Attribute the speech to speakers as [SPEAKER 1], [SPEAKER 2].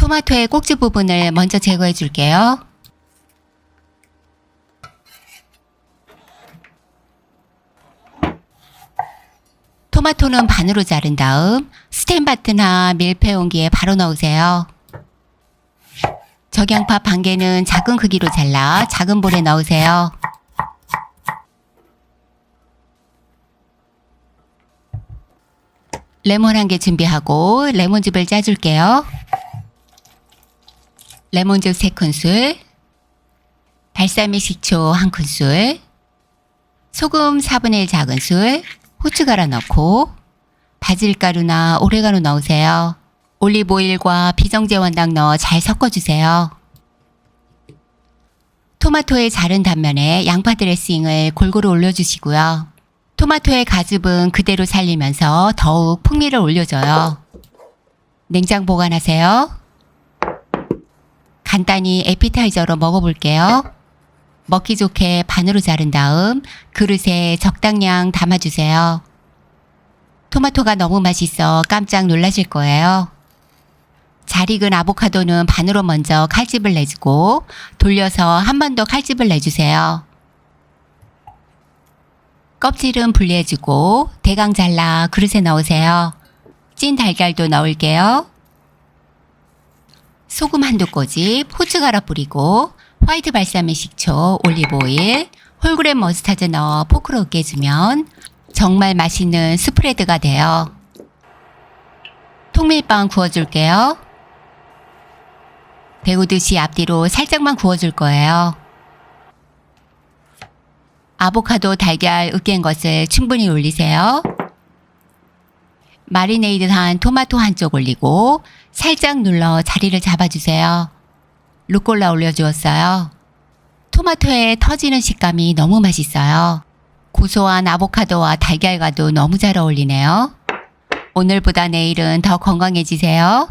[SPEAKER 1] 토마토의 꼭지 부분을 먼저 제거해 줄게요. 토마토는 반으로 자른 다음 스텐바트나 밀폐 용기에 바로 넣으세요. 적양파 반 개는 작은 크기로 잘라 작은 볼에 넣으세요. 레몬 한 개 준비하고 레몬즙을 짜줄게요. 레몬즙 3큰술, 발사믹 식초 1큰술, 소금 4분의 1 작은술, 후추 갈아 넣고 바질가루나 오레가노 넣으세요. 올리브오일과 비정제 원당 넣어 잘 섞어주세요. 토마토의 자른 단면에 양파 드레싱을 골고루 올려주시고요. 토마토의 가즙은 그대로 살리면서 더욱 풍미를 올려줘요. 냉장 보관하세요. 간단히 에피타이저로 먹어볼게요. 먹기 좋게 반으로 자른 다음 그릇에 적당량 담아주세요. 토마토가 너무 맛있어 깜짝 놀라실 거예요. 잘 익은 아보카도는 반으로 먼저 칼집을 내주고 돌려서 한 번 더 칼집을 내주세요. 껍질은 분리해주고 대강 잘라 그릇에 넣으세요. 찐 달걀도 넣을게요. 소금 한두 꼬집, 후추 갈아 뿌리고 화이트 발사믹 식초, 올리브오일, 홀그램 머스타드 넣어 포크로 으깨주면 정말 맛있는 스프레드가 돼요. 통밀빵 구워줄게요. 데우듯이 앞뒤로 살짝만 구워줄 거예요. 아보카도 달걀 으깬 것을 충분히 올리세요. 마리네이드한 토마토 한쪽 올리고 살짝 눌러 자리를 잡아주세요. 루꼴라 올려주었어요. 토마토의 터지는 식감이 너무 맛있어요. 고소한 아보카도와 달걀과도 너무 잘 어울리네요. 오늘보다 내일은 더 건강해지세요.